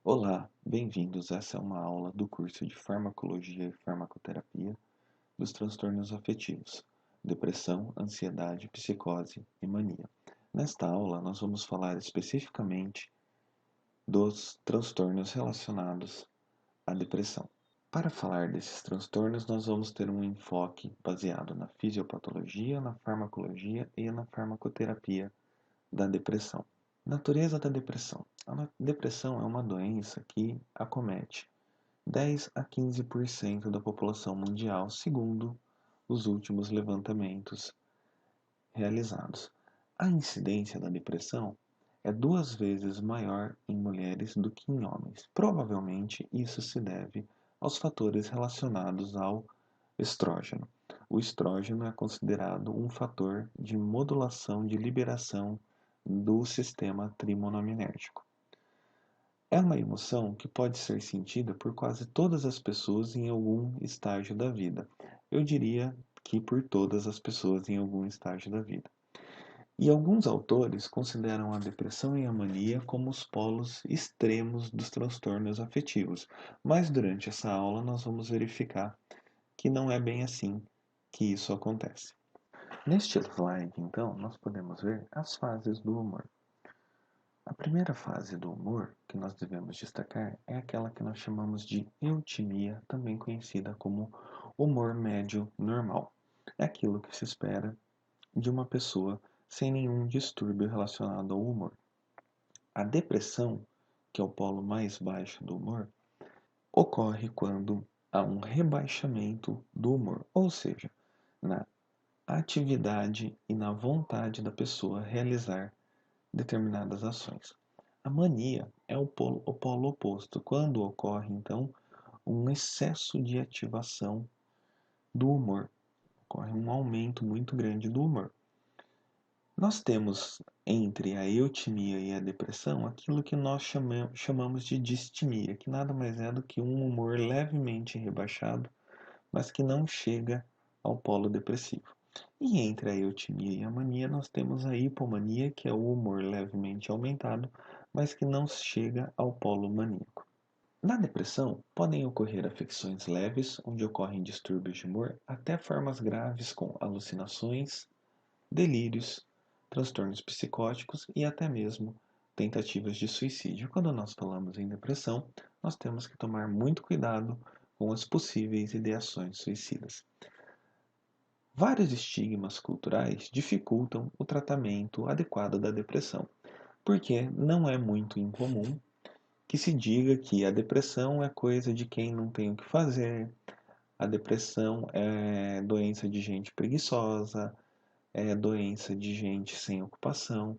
Olá, bem-vindos. Essa é uma aula do curso de Farmacologia e Farmacoterapia dos transtornos afetivos, depressão, ansiedade, psicose e mania. Nesta aula, nós vamos falar especificamente dos transtornos relacionados à depressão. Para falar desses transtornos, nós vamos ter um enfoque baseado na fisiopatologia, na farmacologia e na farmacoterapia da depressão. Natureza da depressão. A depressão é uma doença que acomete 10 a 15% da população mundial, segundo os últimos levantamentos realizados. A incidência da depressão é 2 vezes maior em mulheres do que em homens. Provavelmente isso se deve aos fatores relacionados ao estrógeno. O estrógeno é considerado um fator de modulação de liberação do sistema trimonominérgico. É uma emoção que pode ser sentida por quase todas as pessoas em algum estágio da vida. Eu diria que por todas as pessoas em algum estágio da vida. E alguns autores consideram a depressão e a mania como os polos extremos dos transtornos afetivos, mas durante essa aula nós vamos verificar que não é bem assim que isso acontece. Neste slide, então, nós podemos ver as fases do humor. A primeira fase do humor que nós devemos destacar é aquela que nós chamamos de eutimia, também conhecida como humor médio normal. É aquilo que se espera de uma pessoa sem nenhum distúrbio relacionado ao humor. A depressão, que é o polo mais baixo do humor, ocorre quando há um rebaixamento do humor, ou seja, na atividade e na vontade da pessoa realizar determinadas ações. A mania é o polo oposto, quando ocorre então um excesso de ativação do humor, ocorre um aumento muito grande do humor. Nós temos entre a eutimia e a depressão aquilo que nós chamamos de distimia, que nada mais é do que um humor levemente rebaixado, mas que não chega ao polo depressivo. E entre a eutimia e a mania, nós temos a hipomania, que é o humor levemente aumentado, mas que não chega ao polo maníaco. Na depressão, podem ocorrer afecções leves, onde ocorrem distúrbios de humor, até formas graves com alucinações, delírios, transtornos psicóticos e até mesmo tentativas de suicídio. Quando nós falamos em depressão, nós temos que tomar muito cuidado com as possíveis ideações suicidas. Vários estigmas culturais dificultam o tratamento adequado da depressão, porque não é muito incomum que se diga que a depressão é coisa de quem não tem o que fazer, a depressão é doença de gente preguiçosa, é doença de gente sem ocupação.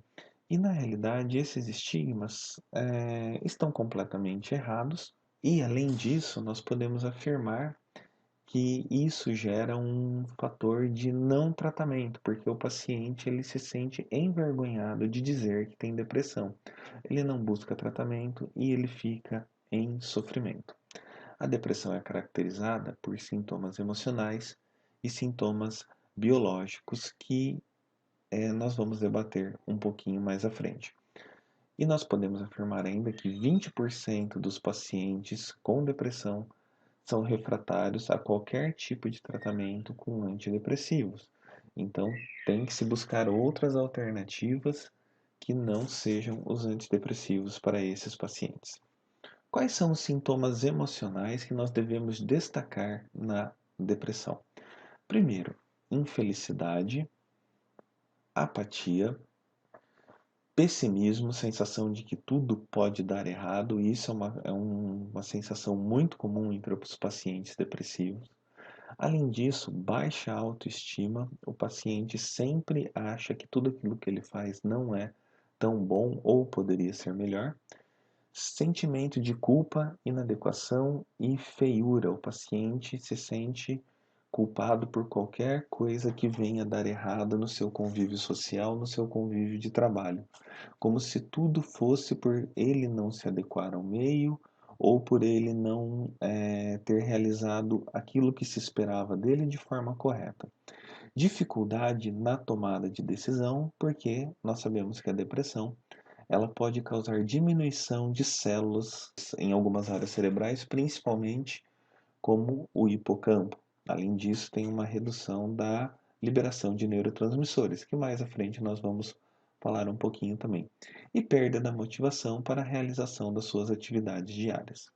E na realidade, esses estigmas estão completamente errados, e além disso, nós podemos afirmar que isso gera um fator de não tratamento, porque o paciente ele se sente envergonhado de dizer que tem depressão. Ele não busca tratamento e ele fica em sofrimento. A depressão é caracterizada por sintomas emocionais e sintomas biológicos que nós vamos debater um pouquinho mais à frente. E nós podemos afirmar ainda que 20% dos pacientes com depressão são refratários a qualquer tipo de tratamento com antidepressivos. Então, tem que se buscar outras alternativas que não sejam os antidepressivos para esses pacientes. Quais são os sintomas emocionais que nós devemos destacar na depressão? Primeiro, infelicidade, apatia, pessimismo, sensação de que tudo pode dar errado. Isso é uma sensação muito comum entre os pacientes depressivos. Além disso, baixa autoestima, o paciente sempre acha que tudo aquilo que ele faz não é tão bom ou poderia ser melhor. Sentimento de culpa, inadequação e feiura, o paciente se sente culpado por qualquer coisa que venha dar errado no seu convívio social, no seu convívio de trabalho, como se tudo fosse por ele não se adequar ao meio ou por ele não ter realizado aquilo que se esperava dele de forma correta. Dificuldade na tomada de decisão, porque nós sabemos que a depressão ela pode causar diminuição de células em algumas áreas cerebrais, principalmente como o hipocampo. Além disso, tem uma redução da liberação de neurotransmissores, que mais à frente nós vamos falar um pouquinho também. E perda da motivação para a realização das suas atividades diárias.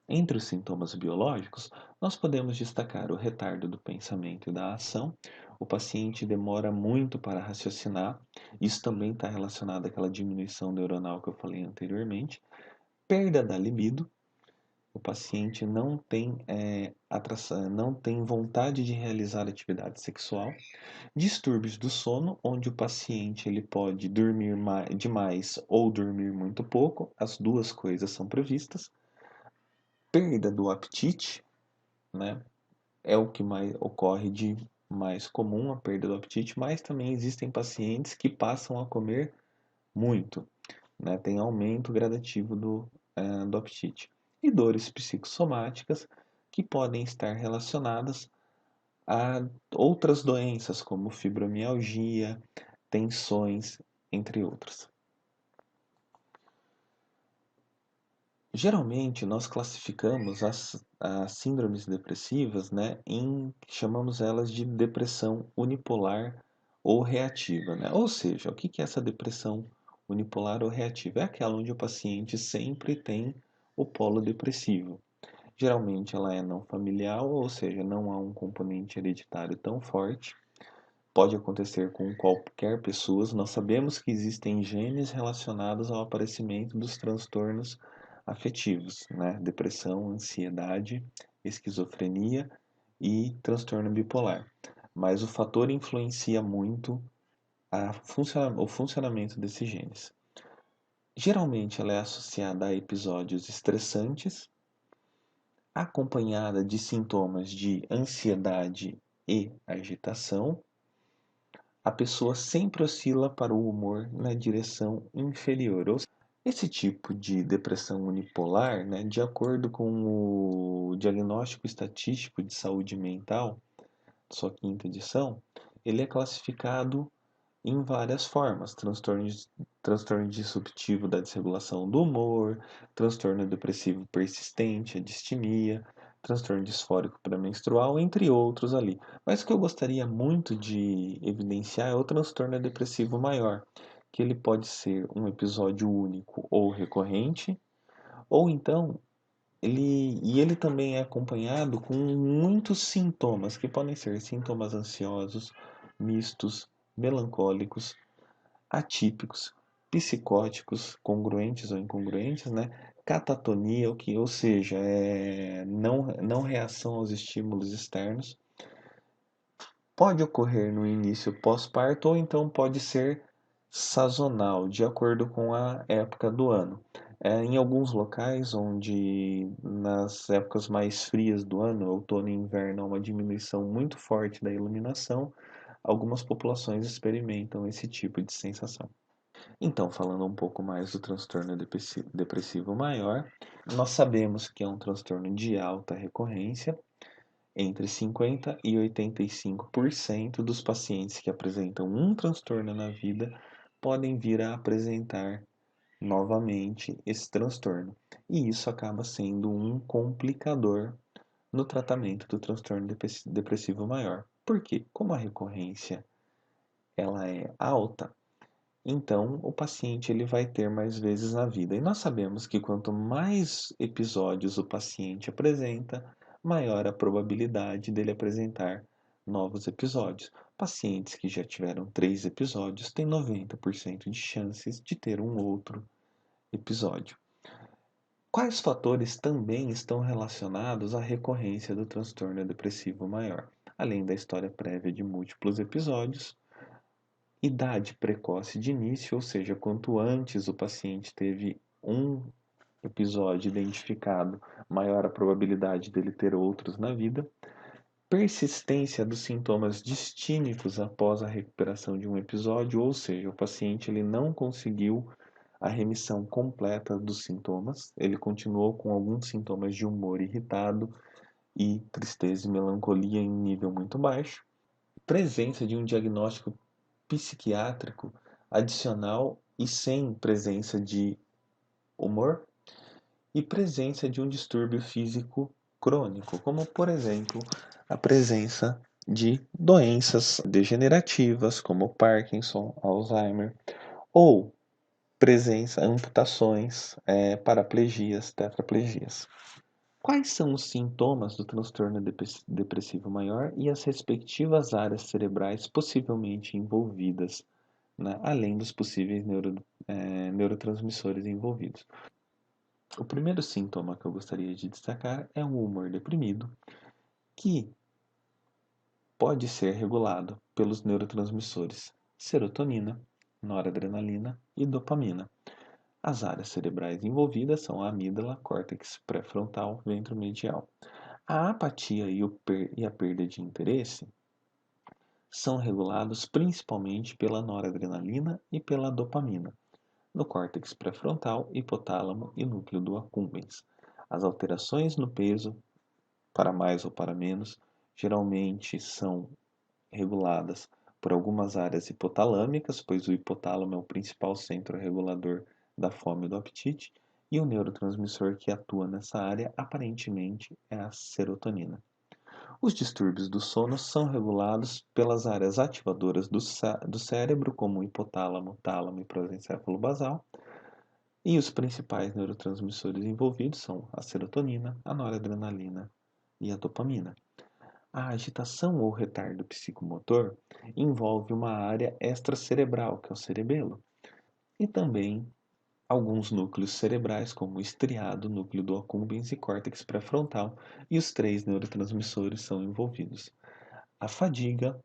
Entre os sintomas biológicos, nós podemos destacar o retardo do pensamento e da ação. O paciente demora muito para raciocinar. Isso também está relacionado àquela diminuição neuronal que eu falei anteriormente. Perda da libido. O paciente não tem atração, não tem vontade de realizar atividade sexual. Distúrbios do sono, onde o paciente ele pode dormir demais ou dormir muito pouco. As duas coisas são previstas. Perda do apetite, né? É o que mais ocorre de mais comum, a perda do apetite, mas também existem pacientes que passam a comer muito, né? Tem aumento gradativo do apetite. E dores psicossomáticas que podem estar relacionadas a outras doenças, como fibromialgia, tensões, entre outras. Geralmente, nós classificamos as síndromes depressivas, né, chamamos elas de depressão unipolar ou reativa, né? Ou seja, o que é essa depressão unipolar ou reativa? É aquela onde o paciente sempre tem o polo depressivo. Geralmente ela é não familiar, ou seja, não há um componente hereditário tão forte. Pode acontecer com qualquer pessoa. Nós sabemos que existem genes relacionados ao aparecimento dos transtornos afetivos, né? Depressão, ansiedade, esquizofrenia e transtorno bipolar. Mas o fator influencia muito o funcionamento desses genes. Geralmente ela é associada a episódios estressantes, acompanhada de sintomas de ansiedade e agitação. A pessoa sempre oscila para o humor na direção inferior. Esse tipo de depressão unipolar, né, de acordo com o Diagnóstico Estatístico de Saúde Mental, sua quinta edição, ele é classificado em várias formas: transtorno disruptivo da desregulação do humor, transtorno depressivo persistente, a distimia, transtorno disfórico pré-menstrual, entre outros ali. Mas o que eu gostaria muito de evidenciar é o transtorno depressivo maior, que ele pode ser um episódio único ou recorrente, ou então ele também é acompanhado com muitos sintomas, que podem ser sintomas ansiosos, mistos, melancólicos, atípicos, psicóticos, congruentes ou incongruentes, né? Catatonia, ou seja, não reação aos estímulos externos. Pode ocorrer no início pós-parto ou então pode ser sazonal, de acordo com a época do ano. Em alguns locais onde nas épocas mais frias do ano, outono e inverno, há uma diminuição muito forte da iluminação, algumas populações experimentam esse tipo de sensação. Então, falando um pouco mais do transtorno depressivo maior, nós sabemos que é um transtorno de alta recorrência. Entre 50% e 85% dos pacientes que apresentam um transtorno na vida podem vir a apresentar novamente esse transtorno. E isso acaba sendo um complicador no tratamento do transtorno depressivo maior. Por quê? Como a recorrência ela é alta, então o paciente ele vai ter mais vezes na vida. E nós sabemos que quanto mais episódios o paciente apresenta, maior a probabilidade dele apresentar novos episódios. Pacientes que já tiveram 3 episódios têm 90% de chances de ter um outro episódio. Quais fatores também estão relacionados à recorrência do transtorno depressivo maior? Além da história prévia de múltiplos episódios, idade precoce de início, ou seja, quanto antes o paciente teve um episódio identificado, maior a probabilidade dele ter outros na vida. Persistência dos sintomas distínicos após a recuperação de um episódio, ou seja, o paciente ele não conseguiu a remissão completa dos sintomas, ele continuou com alguns sintomas de humor irritado e tristeza e melancolia em nível muito baixo. Presença de um diagnóstico psiquiátrico adicional e sem presença de humor, e presença de um distúrbio físico crônico, como por exemplo a presença de doenças degenerativas como Parkinson, Alzheimer, ou presença, amputações, paraplegias, tetraplegias. Quais são os sintomas do transtorno depressivo maior e as respectivas áreas cerebrais possivelmente envolvidas, né, além dos possíveis neurotransmissores envolvidos? O primeiro sintoma que eu gostaria de destacar é um humor deprimido, que pode ser regulado pelos neurotransmissores serotonina, noradrenalina e dopamina. As áreas cerebrais envolvidas são a amígdala, córtex pré-frontal, ventromedial. A apatia e a perda de interesse são regulados principalmente pela noradrenalina e pela dopamina, no córtex pré-frontal, hipotálamo e núcleo do accumbens. As alterações no peso, para mais ou para menos, geralmente são reguladas por algumas áreas hipotalâmicas, pois o hipotálamo é o principal centro regulador da fome e do apetite, e o neurotransmissor que atua nessa área aparentemente é a serotonina. Os distúrbios do sono são regulados pelas áreas ativadoras do cérebro, como o hipotálamo, tálamo e prosencéfalo basal, e os principais neurotransmissores envolvidos são a serotonina, a noradrenalina e a dopamina. A agitação ou retardo psicomotor envolve uma área extracerebral, que é o cerebelo, e também alguns núcleos cerebrais, como o estriado, núcleo do accumbens e córtex pré-frontal, e os três neurotransmissores são envolvidos. A fadiga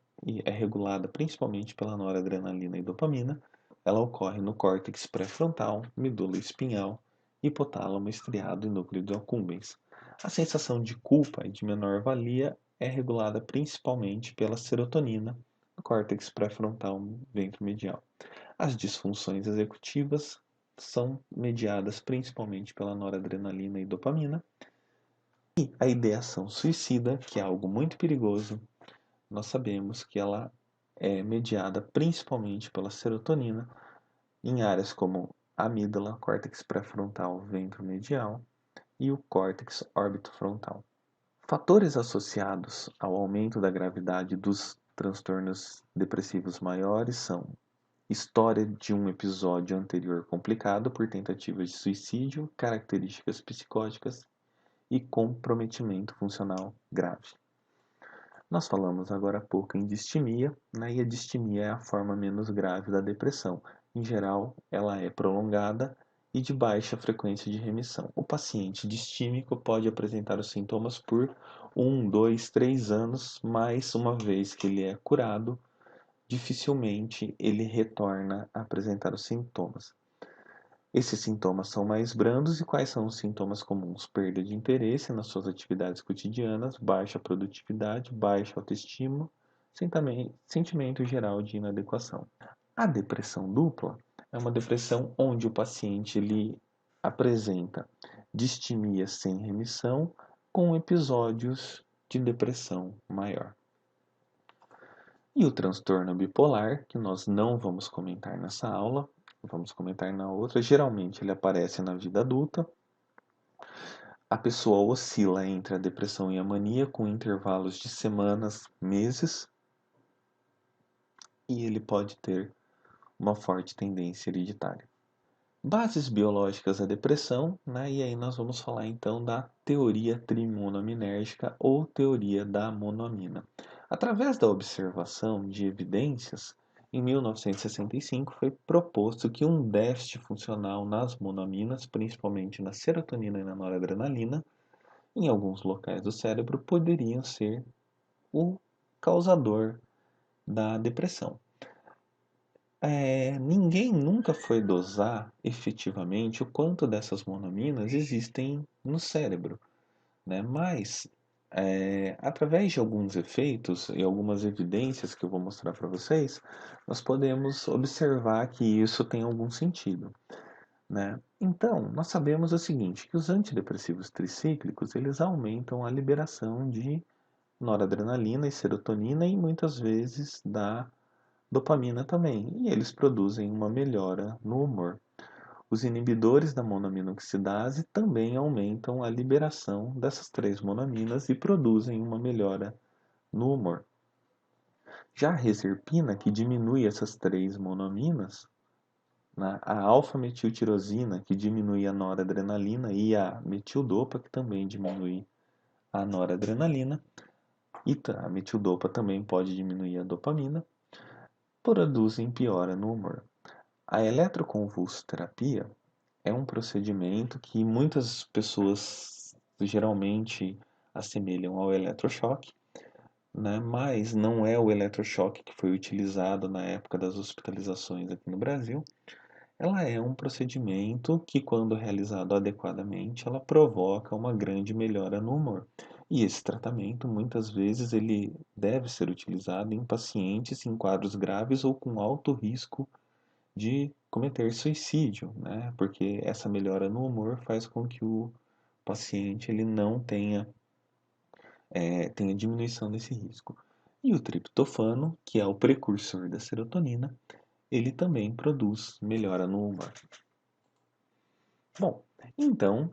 é regulada principalmente pela noradrenalina e dopamina. Ela ocorre no córtex pré-frontal, medula espinhal, hipotálamo, estriado e núcleo do accumbens. A sensação de culpa e de menor valia é regulada principalmente pela serotonina, no córtex pré-frontal ventromedial. As disfunções executivas são mediadas principalmente pela noradrenalina e dopamina. E a ideação suicida, que é algo muito perigoso, nós sabemos que ela é mediada principalmente pela serotonina em áreas como amígdala, córtex pré-frontal ventromedial e o córtex órbito-frontal. Fatores associados ao aumento da gravidade dos transtornos depressivos maiores são história de um episódio anterior complicado por tentativa de suicídio, características psicóticas e comprometimento funcional grave. Nós falamos agora há pouco em distimia, né, e a distimia é a forma menos grave da depressão. Em geral, ela é prolongada e de baixa frequência de remissão. O paciente distímico pode apresentar os sintomas por 1, 2, 3 anos, mas uma vez que ele é curado, dificilmente ele retorna a apresentar os sintomas. Esses sintomas são mais brandos e quais são os sintomas comuns? Perda de interesse nas suas atividades cotidianas, baixa produtividade, baixa autoestima, sentimento geral de inadequação. A depressão dupla é uma depressão onde o paciente ele apresenta distimia sem remissão com episódios de depressão maior. E o transtorno bipolar, que nós não vamos comentar nessa aula, vamos comentar na outra. Geralmente ele aparece na vida adulta. A pessoa oscila entre a depressão e a mania com intervalos de semanas, meses, e ele pode ter uma forte tendência hereditária. Bases biológicas da depressão, né? E aí nós vamos falar então da teoria trimonominérgica ou teoria da monoamina. Através da observação de evidências, em 1965 foi proposto que um déficit funcional nas monoaminas, principalmente na serotonina e na noradrenalina, em alguns locais do cérebro, poderiam ser o causador da depressão. Ninguém nunca foi dosar efetivamente o quanto dessas monoaminas existem no cérebro, né? Mas, através de alguns efeitos e algumas evidências que eu vou mostrar para vocês, nós podemos observar que isso tem algum sentido, né? Então, nós sabemos o seguinte, que os antidepressivos tricíclicos, eles aumentam a liberação de noradrenalina e serotonina e muitas vezes da dopamina também, e eles produzem uma melhora no humor. Os inibidores da monoaminoxidase também aumentam a liberação dessas três monaminas e produzem uma melhora no humor. Já a reserpina, que diminui essas três monoaminas, né, a alfa-metiltirosina, que diminui a noradrenalina, e a metildopa, que também diminui a noradrenalina, e a metildopa também pode diminuir a dopamina, produzem piora no humor. A eletroconvulsoterapia é um procedimento que muitas pessoas geralmente assemelham ao eletrochoque, né? Mas não é o eletrochoque que foi utilizado na época das hospitalizações aqui no Brasil. Ela é um procedimento que, quando realizado adequadamente, ela provoca uma grande melhora no humor. E esse tratamento, muitas vezes, ele deve ser utilizado em pacientes em quadros graves ou com alto risco de cometer suicídio, né? Porque essa melhora no humor faz com que o paciente ele não tenha diminuição desse risco. E o triptofano, que é o precursor da serotonina, ele também produz melhora no humor. Bom, então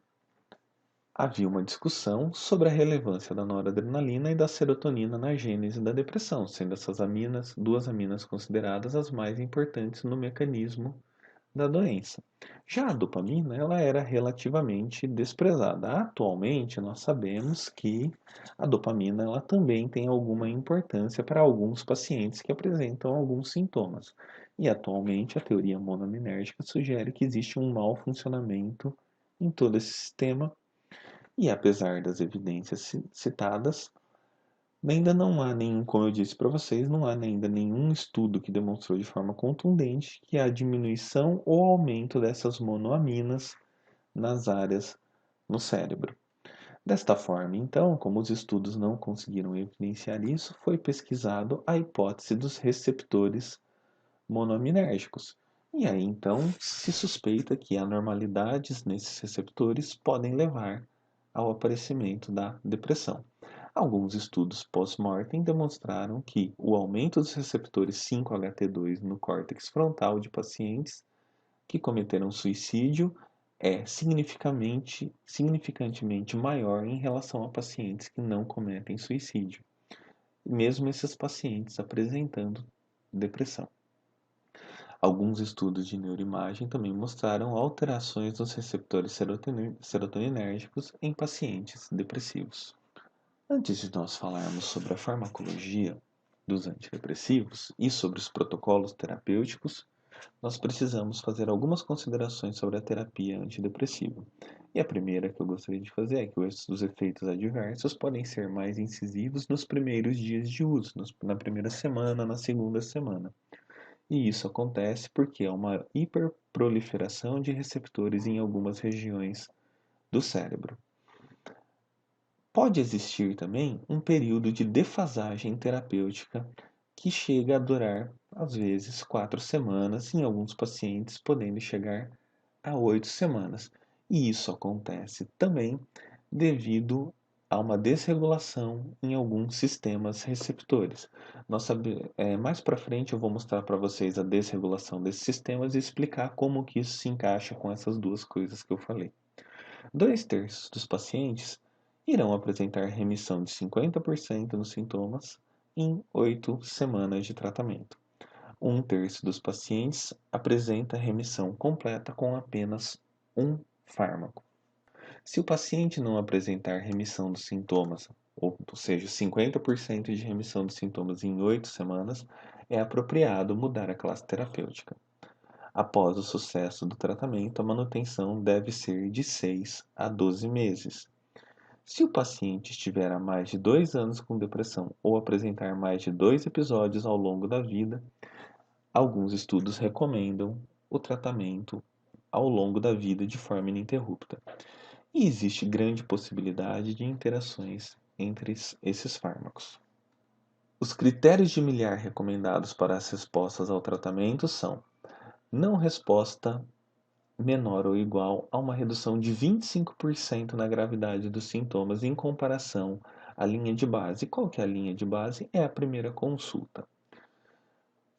havia uma discussão sobre a relevância da noradrenalina e da serotonina na gênese da depressão, sendo essas duas aminas consideradas as mais importantes no mecanismo da doença. Já a dopamina, ela era relativamente desprezada. Atualmente, nós sabemos que a dopamina ela também tem alguma importância para alguns pacientes que apresentam alguns sintomas. E atualmente, a teoria monoaminérgica sugere que existe um mau funcionamento em todo esse sistema, e apesar das evidências citadas, ainda não há nenhum, como eu disse para vocês, não há ainda nenhum estudo que demonstrou de forma contundente que a diminuição ou aumento dessas monoaminas nas áreas no cérebro. Desta forma, então, como os estudos não conseguiram evidenciar isso, foi pesquisado a hipótese dos receptores monoaminérgicos. E aí, então, se suspeita que anormalidades nesses receptores podem levar ao aparecimento da depressão. Alguns estudos pós-mortem demonstraram que o aumento dos receptores 5-HT2 no córtex frontal de pacientes que cometeram suicídio é significantemente maior em relação a pacientes que não cometem suicídio, mesmo esses pacientes apresentando depressão. Alguns estudos de neuroimagem também mostraram alterações nos receptores serotoninérgicos em pacientes depressivos. Antes de nós falarmos sobre a farmacologia dos antidepressivos e sobre os protocolos terapêuticos, nós precisamos fazer algumas considerações sobre a terapia antidepressiva. E a primeira que eu gostaria de fazer é que os efeitos adversos podem ser mais incisivos nos primeiros dias de uso, na primeira semana, na segunda semana. E isso acontece porque há uma hiperproliferação de receptores em algumas regiões do cérebro. Pode existir também um período de defasagem terapêutica que chega a durar, às vezes, 4 semanas, em alguns pacientes podendo chegar a 8 semanas. E isso acontece também devido a uma desregulação em alguns sistemas receptores. Mais para frente eu vou mostrar para vocês a desregulação desses sistemas e explicar como que isso se encaixa com essas duas coisas que eu falei. 2/3 dos pacientes irão apresentar remissão de 50% nos sintomas em 8 semanas de tratamento. 1/3 dos pacientes apresenta remissão completa com apenas um fármaco. Se o paciente não apresentar remissão dos sintomas, ou seja, 50% de remissão dos sintomas em 8 semanas, é apropriado mudar a classe terapêutica. Após o sucesso do tratamento, a manutenção deve ser de 6 a 12 meses. Se o paciente estiver há mais de 2 anos com depressão ou apresentar mais de 2 episódios ao longo da vida, alguns estudos recomendam o tratamento ao longo da vida de forma ininterrupta. E existe grande possibilidade de interações entre esses fármacos. Os critérios de Milliard recomendados para as respostas ao tratamento são: não resposta menor ou igual a uma redução de 25% na gravidade dos sintomas em comparação à linha de base. Qual que é a linha de base? É a primeira consulta.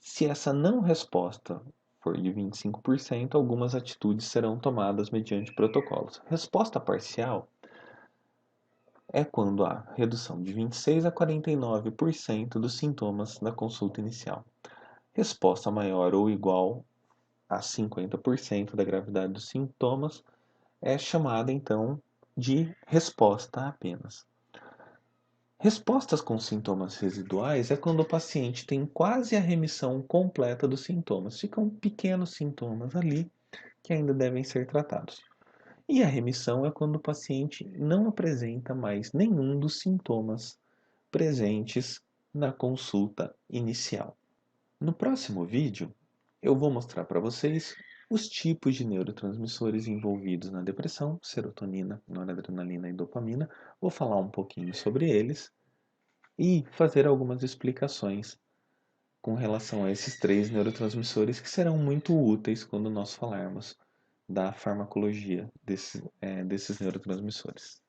Se essa não resposta for de 25%, algumas atitudes serão tomadas mediante protocolos. Resposta parcial é quando há redução de 26 a 49% dos sintomas da consulta inicial. Resposta maior ou igual a 50% da gravidade dos sintomas é chamada então de resposta apenas. Respostas com sintomas residuais é quando o paciente tem quase a remissão completa dos sintomas. Ficam pequenos sintomas ali que ainda devem ser tratados. E a remissão é quando o paciente não apresenta mais nenhum dos sintomas presentes na consulta inicial. No próximo vídeo, eu vou mostrar para vocês os tipos de neurotransmissores envolvidos na depressão, serotonina, noradrenalina e dopamina. Vou falar um pouquinho sobre eles e fazer algumas explicações com relação a esses três neurotransmissores que serão muito úteis quando nós falarmos da farmacologia desses neurotransmissores.